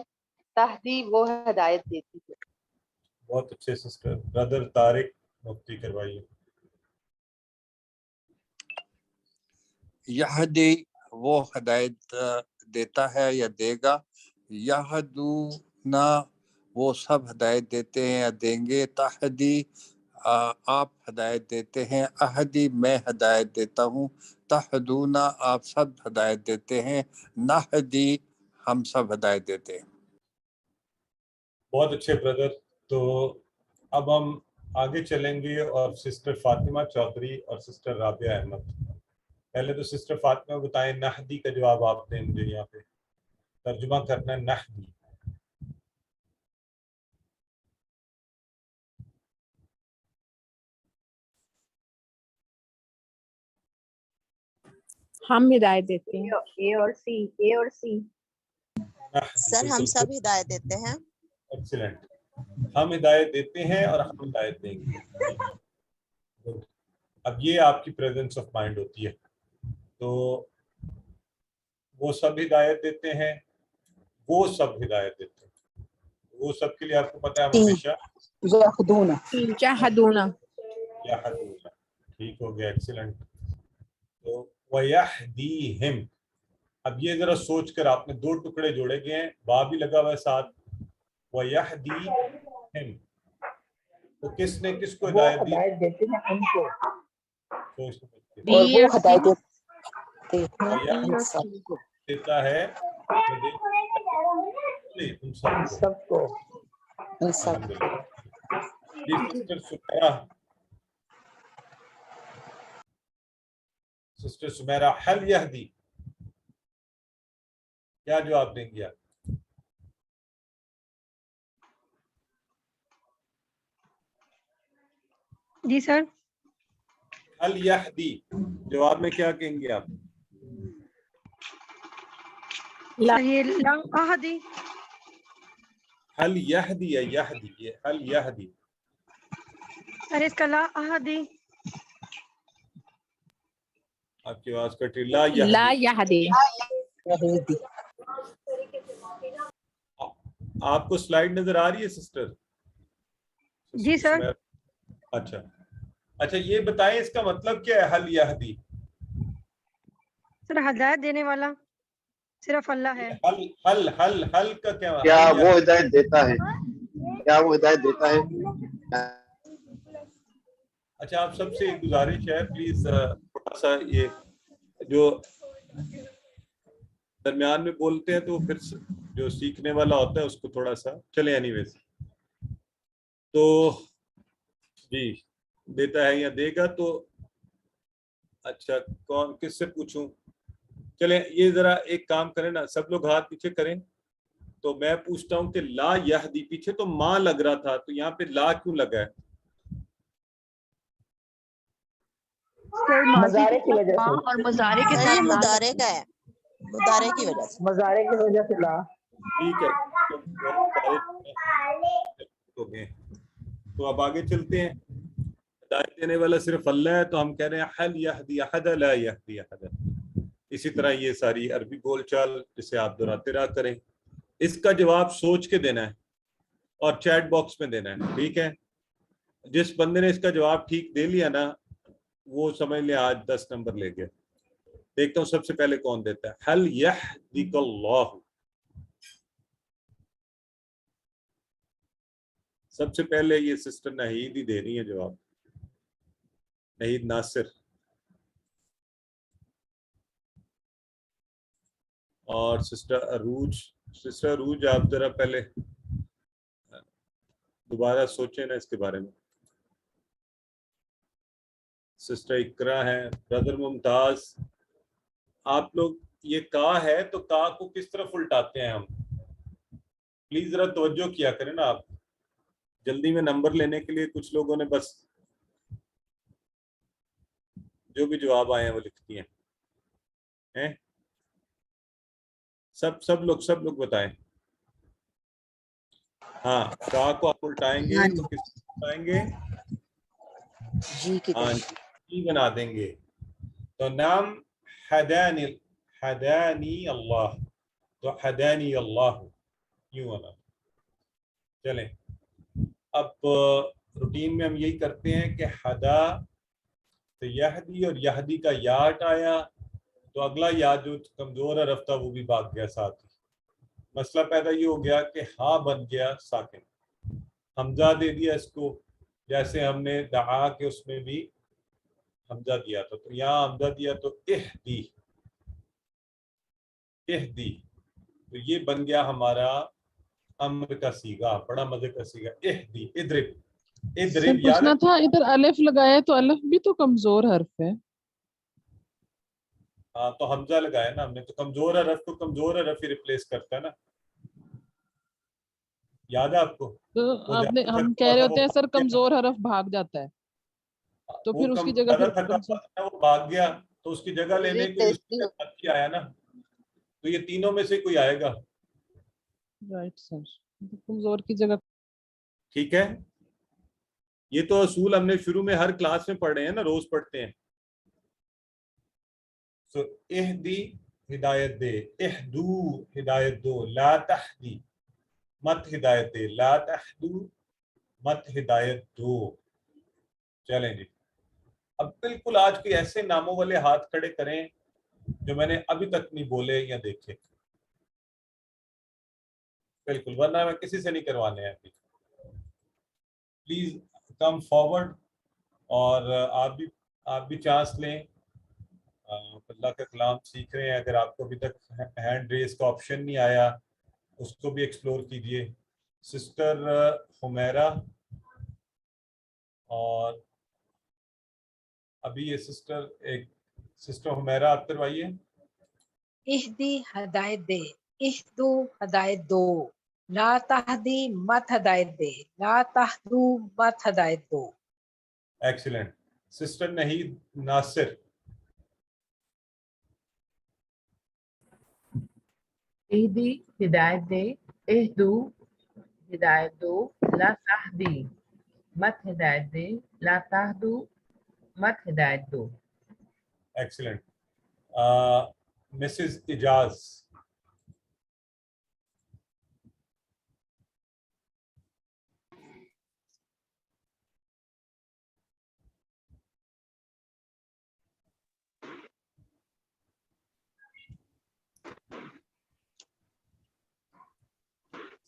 تہدی وہ ہدایت دیتی ہے. بہت اچھے سسٹر. برادر طارق مفتی، کروائیے. یہدی وہ ہدایت دیتا ہے یا دے گا، یہدونا وہ سب ہدایت دیتے ہیں یا دیں گے، تہدی آپ ہدایت دیتے ہیں، اہدی میں ہدایت دیتا ہوں، تہدونا آپ سب ہدایت دیتے ہیں، نہدی ہم سب ہدایت دیتے ہیں. بہت اچھے برادر. تو اب ہم آگے چلیں گے اور سسٹر فاطمہ چودھری اور سسٹر رابعہ احمد. پہلے تو سسٹر فاطمہ بتائیں نہدی کا جواب آپ دیں مجھے، یہاں پہ ترجمہ کرنا ہے نہدی. ہم ہدایت دیتے ہیں. اے اور سی. سر ہم سب ہدایت دیتے ہیں. ایکسیلنٹ. ہم ہدایت دیتے ہیں اور ہم ہدایت دیں گے. اب یہ آپ کی پریزنس آف مائنڈ ہوتی ہے. تو وہ سب ہدایت دیتے ہیں، وہ سب ہدایت دیتے ہیں. وہ سب کے لیے آپ کو پتا ہے ہم ہمیشہ یہدونا. ٹھیک ہو گیا، ایکسیلنٹ. تو وَيَهْدِيهِمْ، اب یہ ذرا سوچ کر آپ نے دو ٹکڑے جوڑے گئے ہیں، با بھی لگا ہوا ہے ساتھ. وَيَهْدِيهِمْ، تو کس نے کس کو وہ ہدایت دی؟ ہدایت دیتے ہیں ان کو، سوچ سمجھ اور وہ ہدایت دیتے ہیں ان سب کو. دیتا ہے ان سب کو. الحمدللہ. جی سسٹر سمیرہ، سسٹر سمیرہ، حل یہدی کیا جواب دیں گے آپ؟ جی سر. حل یہدی جواب میں کیا کہیں گے آپ؟ اہدی. حل یہدی ہے، یہدی، یہ حل یہدی. ارے اس کا لا اہدی. آپ کی آواز کٹ رہی. لا یہدی. آپ کو سلائیڈ نظر آ رہی ہے سسٹر؟ جی سر. اچھا یہ بتائیں اس کا مطلب کیا ہے حل یہدی؟ سر ہدایت دینے والا صرف اللہ ہے. حل کا کیا کیا وہ ہدایت دیتا ہے؟ کیا وہ ہدایت دیتا ہے؟ اچھا آپ سب سے ایک گزارش ہے پلیز، تھوڑا سا یہ جو درمیان میں بولتے ہیں تو پھر جو سیکھنے والا ہوتا ہے اس کو تھوڑا سا چلے. اینی ویز تو جی دیتا ہے یا دے گا. تو اچھا کون کس سے پوچھوں؟ چلیں یہ ذرا ایک کام کریں نا، سب لوگ ہاتھ پیچھے کریں. تو میں پوچھتا ہوں کہ لا یہدی، پیچھے تو ماں لگ رہا تھا، تو یہاں پہ لا کیوں لگا ہے؟ مضارع کی وجہ سے. اور مضارع کے سر ساتھ یہ لا مضارع کا ہے، مضارع کی وجہ سے. مضارع کی وجہ سے لا. ٹھیک ہے تو اب آگے چلتے ہیں. ہدایت دینے والا صرف اللہ ہے، تو ہم کہہ رہے ہیں حل یہدی احد لا یہدی احد. اسی طرح یہ ساری عربی بول چال جسے آپ دہراتے رہا کریں. اس کا جواب سوچ کے دینا ہے اور چیٹ باکس میں دینا ہے، ٹھیک ہے؟ جس بندے نے اس کا جواب ٹھیک دے لیا نا وہ سمجھ لیں آج 10 نمبر لے گئے. دیکھتا ہوں سب سے پہلے کون دیتا ہے. حل یہدیک اللہ، سب سے پہلے یہ سسٹر نہید ہی دے رہی ہے جواب. نہید ناصر. اور سسٹر عروج آپ ذرا پہلے دوبارہ سوچیں نا اس کے بارے میں. سسٹر اقرا ہے. برادر ممتاز، آپ لوگ یہ کا ہے تو کا کو کس طرف الٹاتے ہیں ہم؟ پلیز ذرا توجہ کیا کریں نا. آپ جلدی میں نمبر لینے کے لیے کچھ لوگوں نے بس جو بھی جواب آئے ہیں وہ لکھتی ہیں. سب لوگ بتائیں. ہاں، کا کو آپ الٹائیں گے تو کس طرح الٹائیں گے؟ جی بنا دیں گے. تو نام ہدانی اللہ، تو ہدانی اللہ یوں ہونا. چلیں اب روٹین میں ہم یہی کرتے ہیں کہ ہدا تو یہدی اور یہدی کا یا ہٹایا تو اگلا یا جو کمزور حرف تھا وہ بھی بھاگ گیا ساتھ ہی. مسئلہ پیدا یہ ہو گیا کہ ہاں بن گیا ساکن. حمزہ دے دیا اس کو، جیسے ہم نے دعا کے اس میں بھی حمزہ دیا تھا. تو یہاں حمزہ دیا تو اہدی، تو یہ بن گیا ہمارا امر کا سیگا، بڑا مزے کا سیگا. اہدی، ادرب پوچھنا تھا ادھر الف لگایا تو الف بھی تو کمزور حرف ہے. ہاں تو حمزہ لگایا نا ہم نے، تو کمزور حرف کو کمزور حرف ہی ریپلیس کرتا ہے نا. یاد ہے آپ کو؟ ہم کہہ رہے ہوتے ہیں سر کمزور حرف بھاگ جاتا ہے تو پھر اس کی جگہ وہ بھاگ گیا تو اس کی جگہ لینے کے لیے آیا نا. تو یہ تینوں میں سے کوئی آئے گا. رائٹ سر، کمزور کی جگہ. ٹھیک ہے، یہ تو اصول ہم نے شروع میں ہر کلاس میں پڑھ رہے ہیں نا، روز پڑھتے ہیں. سو اہدی ہدایت دے، اہدو ہدایت دو، لا تہدی مت ہدایت دے، لا تہدو مت ہدایت دو. چلیں جی، اب بالکل آج کے ایسے ناموں والے ہاتھ کھڑے کریں جو میں نے ابھی تک نہیں بولے یا دیکھے. بالکل، ورنہ میں کسی سے نہیں کروانے ہیں. پلیز کم فارورڈ، اور آپ بھی چانس لیں. اللہ کا کلام سیکھ رہے ہیں، اگر آپ کو ابھی تک ہینڈ ریز کا آپشن نہیں آیا اس کو بھی ایکسپلور کیجئے. سسٹر حمیرہ، اور ابھی یہ سسٹر حمیرہ آپ کروائیے. اہدی ہدایت دے، اہدو ہدایت دو، لا تہدی مت ہدایت دے، لا تہدو مت ہدایت دو. ایکسیلنٹ. سسٹر نہید ناصر. اہدی ہدایت دے، اہدو ہدایت دو، لا تہدی مت ہدایت دے، لا تہدو مت ہدایت دو. ایکسیلنٹ. مسز اجاز.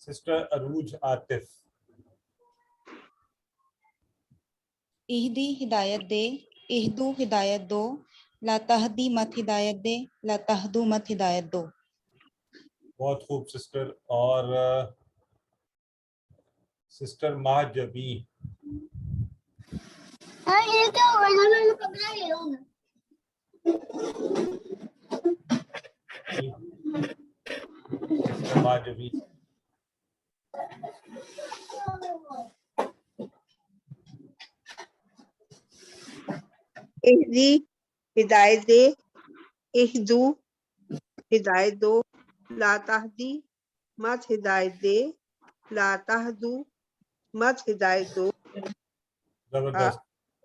سسٹر عروج عاطف. اہدی ہدایت دے، اہدو ہدایت دو، لا تہدی مت ہدایت دے، لا تہدو مت ہدایت دو. بہت خوب سسٹر. اور سسٹر ماجبی. ماجبی. اہدی ہدایت دے، اہدو ہدایت دو، لا تہدی مت ہدایت دے، لا تہدو مت ہدایت دو. زبردست.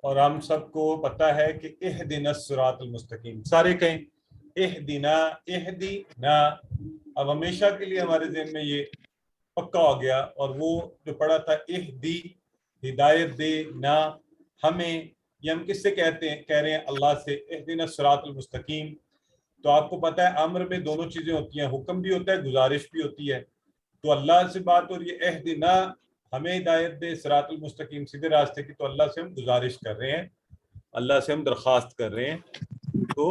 اور ہم سب کو پتہ ہے کہ اہدنا الصراط المستقیم، سارے کہیں اہدنا اہدنا. اب ہمیشہ کے لیے ہمارے ذہن میں یہ پکا ہو گیا. اور وہ جو پڑھا تھا اہدی ہدایت دے نا ہمیں، یہ ہم کس سے کہتے ہیں؟ کہہ رہے ہیں اللہ سے. اہدنا الصراط المستقیم. تو آپ کو پتہ ہے امر میں دونوں چیزیں ہوتی ہیں، حکم بھی ہوتا ہے، گزارش بھی ہوتی ہے. تو اللہ سے بات ہو رہی ہے اہدنا ہمیں ہدایت دے صراط المستقیم، سیدھے راستے کی. تو اللہ سے ہم گزارش کر رہے ہیں، اللہ سے ہم درخواست کر رہے ہیں. تو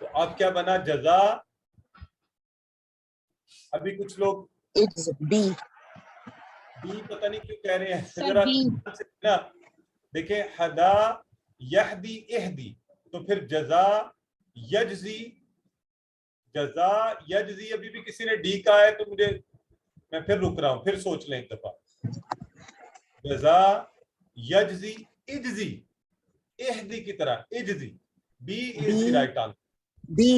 تو اب کیا بنا جزا. ابھی کچھ لوگ بی پتہ نہیں کیوں کہہ رہے ہیں. سر ذرا بی. دیکھیں ہدا یہدی اہدی تو پھر جزا یجزی. جزا یجزی ابھی بھی کسی نے ڈی کہا ہے تو مجھے میں پھر رک رہا ہوں, پھر سوچ لیں ایک دفعہ. جزا یجزی اجزی اہدی کی طرح اجزی. B is the right answer. B.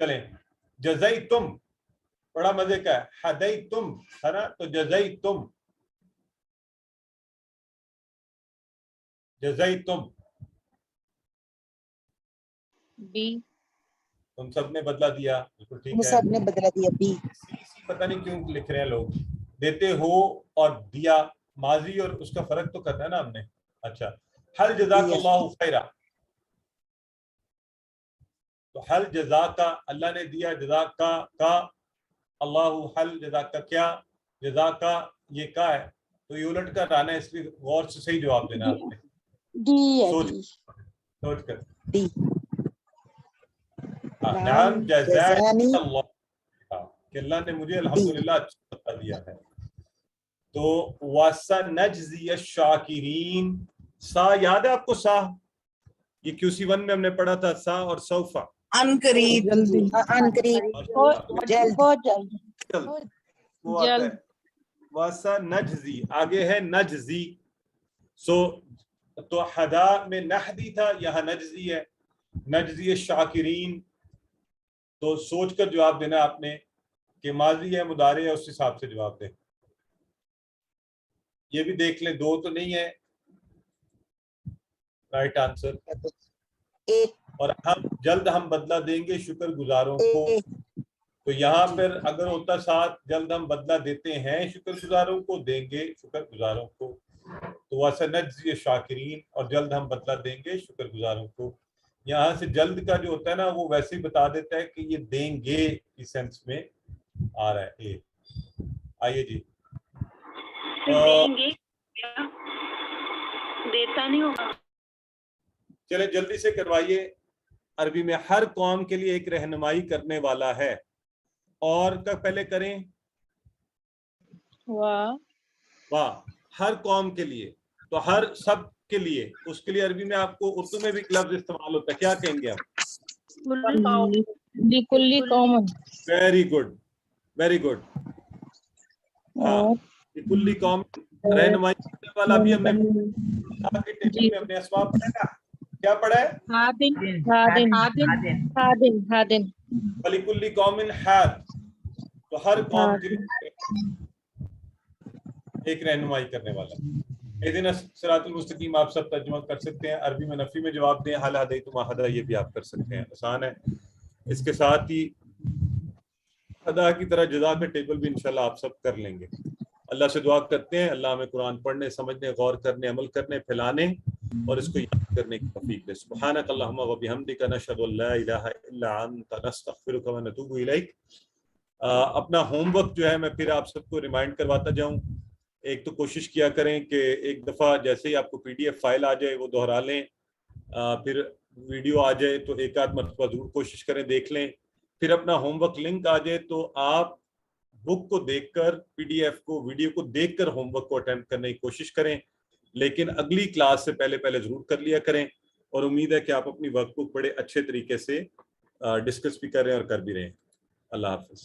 چلیں جزائی تم بڑا مزے کا ہے. ہدئی تم ہے نا, تو جزائی تم. جزائی تم بی. تم سب نے بدلا دیا. بالکل ٹھیک ہے. سب نے بدلا دیا بی. پتہ نہیں کیوں لکھ رہے ہیں لوگ. دیتے ہو اور دیا ماضی اور اس کا فرق تو کرنا ہے نا ہم نے. اچھا حل جزاک اللہ خیرہ. تو حل جزا کا اللہ نے دیا, جزا کا اللہ حل جزا کا کیا, جزا کا یہ کا ہے تو یہ الٹ کر آنا ہے, اس لیے غور سے صحیح جواب دینا آپ نے. سوچ کر. نعم جزاک اللہ کہ اللہ نے مجھے الحمدللہ اچھا بتا دیا ہے. تو وَسَنَجْزِيَ الشَّاكِرِينَ. سا یاد ہے آپ کو؟ سا یہ QC1 میں ہم نے پڑھا تھا. سا اور سوفا انقریب. بہت جلد. وہ آتا ہے وَسَنَجْزِي. آگے ہے نجزی. تو حدا میں نحدی تھا, یہاں نجزی ہے. نجزی الشاکرین. تو سوچ کر جواب دینا آپ نے کہ ماضی ہے مضارع ہے, اس حساب سے جواب دیں. یہ بھی دیکھ لیں, دو تو نہیں ہے رائٹ آنسر. اور ہم بدلہ دیں گے شکر گزاروں کو. تو یہاں پر اگر ہوتا ساتھ جلد ہم بدلہ دیتے ہیں شکر گزاروں کو, دیں گے شکر گزاروں کو. تو وَسَنَجْزِيَ الشَّاكِرِينَ اور جلد ہم بدلہ دیں گے شکر گزاروں کو. یہاں سے جلد کا جو ہوتا ہے نا وہ ویسے ہی بتا دیتا ہے کہ یہ دیں گے اس سینس میں آ رہا ہے. آئیے جی. دیں گے دیتا نہیں ہوگا. چلے جلدی سے کروائیے. عربی میں ہر قوم کے لیے ایک رہنمائی کرنے والا ہے. اور کا پہلے کریں واہ. ہر قوم کے لیے تو ہر سب کے لیے, اس کے لیے عربی میں آپ کو اردو میں بھی لفظ استعمال ہوتا ہے. کیا کہیں گے آپ؟ لکلی قوم. Very good very good. ہاں لکلی قوم رہنمائی کرنے والا بھی ہم نے ٹیبل میں اپنے اسباب پڑھا. کیا پڑھا ہے؟ وَلِكُلِّ قَوْمٍ حَادٍ. تو ہر قوم کے لیے ایک رہنمائی کرنے والا. اِذِنَ الصِّرَاطَ الْمُسْتَقِيمَ آپ سب ترجمہ کر سکتے ہیں. عربی میں نفی میں جواب دیں حل ہدیتم ہدا, یہ بھی آپ کر سکتے ہیں, آسان ہے. اس کے ساتھ ہی ادا کی طرح جزا کا ٹیبل بھی انشاءاللہ آپ سب کر لیں گے. اللہ سے دعا کرتے ہیں اللہ ہمیں قرآن پڑھنے, سمجھنے, غور کرنے, عمل کرنے, پھیلانے اور اس کو یاد کرنے کی توفیق دے. سبحانک اللہم و بحمدک نشہد ان لا الہ الا انت نستغفرک و نتوب الیک. اپنا ہوم ورک جو ہے میں پھر آپ سب کو ریمائنڈ کرواتا جاؤں. ایک تو کوشش کیا کریں کہ ایک دفعہ جیسے ہی آپ کو PDF فائل آ جائے وہ دوہرا لیں. پھر ویڈیو آ جائے تو ایک آدھ مرتبہ ضرور کوشش کریں, دیکھ لیں. پھر اپنا ہوم ورک لنک آ جائے تو آپ بک کو دیکھ کر PDF کو ویڈیو کو دیکھ کر ہوم ورک کو اٹیمپٹ کرنے کی کوشش کریں. لیکن اگلی کلاس سے پہلے ضرور کر لیا کریں. اور امید ہے کہ آپ اپنی ورک بک بڑے اچھے طریقے سے ڈسکس بھی کر رہے ہیں اور کر بھی رہے ہیں. اللہ حافظ.